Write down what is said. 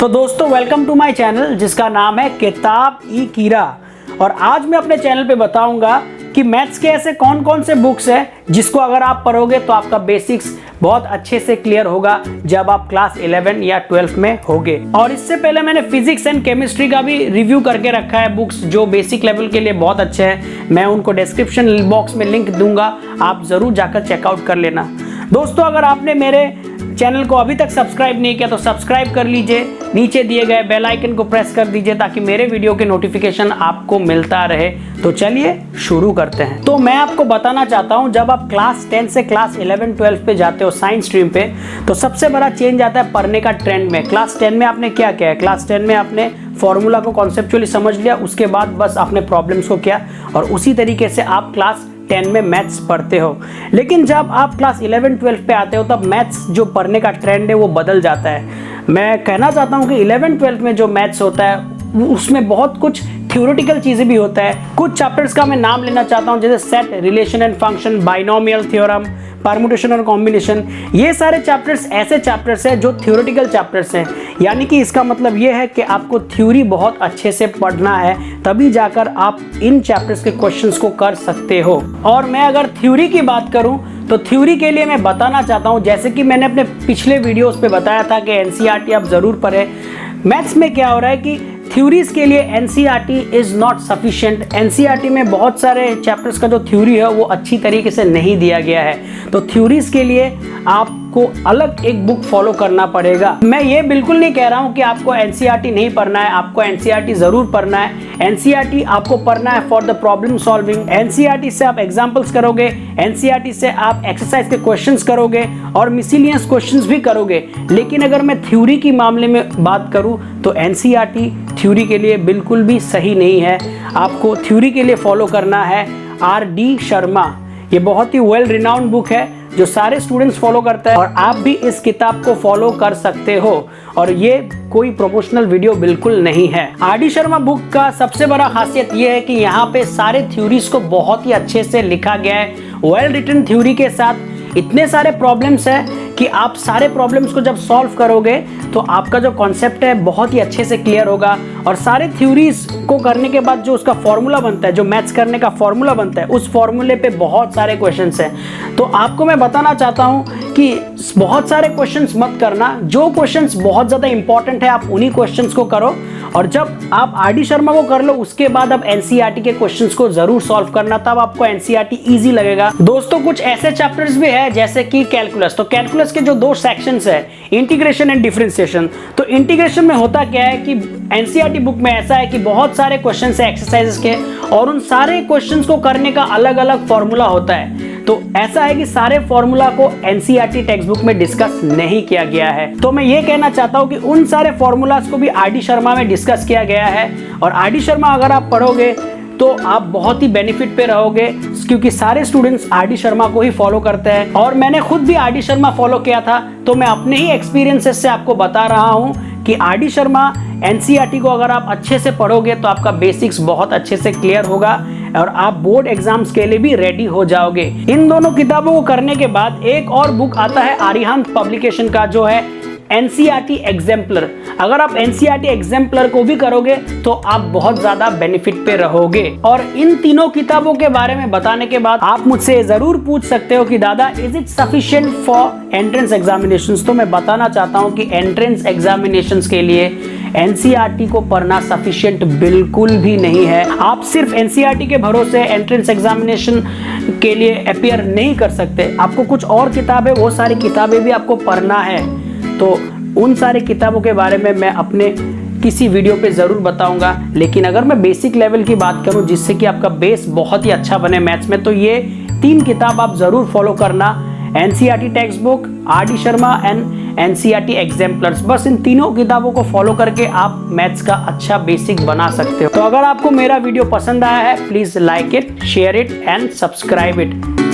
तो दोस्तों welcome to my channel जिसका नाम है किताब ई कीड़ा। और आज मैं अपने चैनल पे बताऊंगा कि मैथ्स के ऐसे कौन कौन से बुक्स हैं जिसको अगर आप पढ़ोगे तो आपका बेसिक्स बहुत अच्छे से क्लियर होगा जब आप क्लास 11 या 12 में होगे। और इससे पहले मैंने फिजिक्स एंड केमिस्ट्री का भी रिव्यू करके रखा है बुक्स जो बेसिक लेवल के लिए बहुत अच्छे हैं। मैं उनको डिस्क्रिप्शन बॉक्स में लिंक दूंगा, आप जरूर जाकर चेकआउट कर लेना। दोस्तों अगर आपने मेरे चैनल को अभी तक सब्सक्राइब नहीं किया तो सब्सक्राइब कर लीजिए, नीचे दिए गए बेल आइकन को प्रेस कर दीजिए ताकि मेरे वीडियो के नोटिफिकेशन आपको मिलता रहे। तो चलिए शुरू करते हैं। तो मैं आपको बताना चाहता हूं जब आप क्लास 10 से क्लास 11-12 पे जाते हो साइंस स्ट्रीम पे तो सबसे बड़ा चेंज आता है पढ़ने का ट्रेंड में। क्लास 10 में आपने क्या किया है? क्लास 10 में आपने फॉर्मूला को कॉन्सेप्चुअली समझ लिया, उसके बाद बस आपने प्रॉब्लम्स को किया और उसी तरीके से आप क्लास 10 में मैथ्स पढ़ते हो। लेकिन जब आप क्लास 11-12 पे आते हो तब मैथ्स जो पढ़ने का ट्रेंड है वो बदल जाता है। मैं कहना चाहता हूँ कि 11-12 में जो मैथ्स होता है उसमें बहुत कुछ थ्योरेटिकल चीज़ें भी होता है। कुछ चैप्टर्स का मैं नाम लेना चाहता हूँ जैसे set, relation and function, binomial theorem, permutation और कॉम्बिनेशन। ये सारे चैप्टर्स ऐसे चैप्टर्स हैं जो थ्योरेटिकल चैप्टर्स हैं, यानी कि इसका मतलब ये है कि आपको थ्योरी बहुत अच्छे से पढ़ना है तभी जाकर आप इन चैप्टर्स के क्वेश्चंस को कर सकते हो। और मैं अगर थ्योरी की बात करूं तो थ्योरी के लिए मैं बताना चाहता हूं, जैसे कि मैंने अपने पिछले वीडियोस पे बताया था कि एनसीईआरटी आप जरूर पढ़ें। मैथ्स में क्या हो रहा है कि थ्योरीज के लिए NCERT is not sufficient. NCERT में बहुत सारे चैप्टर्स का जो थ्योरी है वो अच्छी तरीके से नहीं दिया गया है, तो थ्योरीज के लिए आपको अलग एक बुक फॉलो करना पड़ेगा। मैं ये बिल्कुल नहीं कह रहा हूँ कि आपको एनसीईआरटी नहीं पढ़ना है, आपको एनसीईआरटी जरूर पढ़ना है। एनसीईआरटी आपको पढ़ना है for the problem solving. NCERT से आप एग्जाम्पल्स करोगे, एनसीईआरटी से आप एक्सरसाइज के क्वेश्चंस करोगे और मिसलिनियस क्वेश्चंस भी करोगे। लेकिन अगर मैं थ्योरी के मामले में बात करूँ तो एनसीईआरटी थ्योरी के लिए बिल्कुल भी सही नहीं है। आपको थ्योरी के लिए फॉलो करना है आर.डी. शर्मा। ये बहुत ही वेल रिनाउंड बुक है जो सारे स्टूडेंट्स फॉलो करते हैं और आप भी इस किताब को फॉलो कर सकते हो। और ये कोई प्रोमोशनल वीडियो बिल्कुल नहीं है। आर.डी. शर्मा बुक का सबसे बड़ा खासियत ये है कि यहाँ पे सारे थ्योरीज को बहुत ही अच्छे से लिखा गया है। वेल रिटन थ्योरी के साथ इतने सारे प्रॉब्लम्स है कि आप सारे प्रॉब्लम्स को जब सॉल्व करोगे तो आपका जो कॉन्सेप्ट है बहुत ही अच्छे से क्लियर होगा। और सारे थ्योरीज को करने के बाद जो उसका फॉर्मूला बनता है, जो मैथ्स करने का फॉर्मूला बनता है, उस फॉर्मूले पे बहुत सारे क्वेश्चंस हैं। तो आपको मैं बताना चाहता हूं कि बहुत सारे क्वेश्चंस मत करना, जो क्वेश्चंस बहुत ज़्यादा इंपॉर्टेंट है आप उन्हीं क्वेश्चंस को करो। और जब आप आर.डी. शर्मा को कर लो उसके बाद आप एनसीईआरटी के क्वेश्चंस को जरूर सॉल्व करना, तब आपको एनसीईआरटी इजी लगेगा। दोस्तों कुछ ऐसे चैप्टर्स भी है जैसे कि कैलकुलस। तो कैलकुलस के जो दो सेक्शंस है, इंटीग्रेशन एंड डिफरेंशिएशन। तो इंटीग्रेशन में होता क्या है कि एनसीईआरटी बुक में ऐसा है कि बहुत सारे क्वेश्चंस है एक्सरसाइजेस के और उन सारे क्वेश्चंस को करने का अलग अलग फॉर्मूला होता है। तो ऐसा है कि सारे फॉर्मूला को एनसीईआरटी टेक्स्ट बुक में डिस्कस नहीं किया गया है। तो मैं ये कहना चाहता हूं कि उन सारे फॉर्मूलाज को भी आर.डी. शर्मा में डिस्कस किया गया है। और आर.डी. शर्मा अगर आप पढ़ोगे तो आप बहुत ही बेनिफिट पे रहोगे क्योंकि सारे स्टूडेंट्स आर.डी. शर्मा को ही फॉलो करते हैं। और मैंने खुद भी आर.डी. शर्मा फॉलो किया था, तो मैं अपने ही एक्सपीरियंसेस से आपको बता रहा हूं कि आर.डी. शर्मा एनसीईआरटी को अगर आप अच्छे से पढ़ोगे तो आपका बेसिक्स बहुत अच्छे से क्लियर होगा और आप बोर्ड एग्जाम्स के लिए भी रेडी हो जाओगे। इन दोनों किताबों को करने के बाद एक और बुक आता है आरिहंत पब्लिकेशन का जो है एनसीईआरटी एग्जाम्पलर। अगर आप एनसीईआरटी एग्जाम्पलर को भी करोगे तो आप बहुत ज्यादा बेनिफिट पे रहोगे। और इन तीनों किताबों के बारे में बताने के बाद आप मुझसे जरूर पूछ सकते हो कि दादा is it sufficient for entrance examinations. तो मैं बताना चाहता हूं कि एंट्रेंस एग्जामिनेशंस के लिए एनसीईआरटी को पढ़ना सफिशिएंट बिल्कुल भी नहीं है। आप सिर्फ एनसीईआरटी के भरोसे एंट्रेंस एग्जामिनेशन के लिए अपीयर नहीं कर सकते। आपको कुछ और किताबें, वो सारी किताबें भी आपको पढ़ना है। तो उन सारी किताबों के बारे में मैं अपने किसी वीडियो पे ज़रूर बताऊंगा। लेकिन अगर मैं बेसिक लेवल की बात करूं जिससे कि आपका बेस बहुत ही अच्छा बने मैथ्स में, तो ये 3 किताब आप ज़रूर फॉलो करना, NCERT text book, RD. Sharma and NCERT exemplars. बस इन तीनों किताबों को फॉलो करके आप मैथ्स का अच्छा बेसिक बना सकते हो। तो अगर आपको मेरा वीडियो पसंद आया है please like it, share it and subscribe it.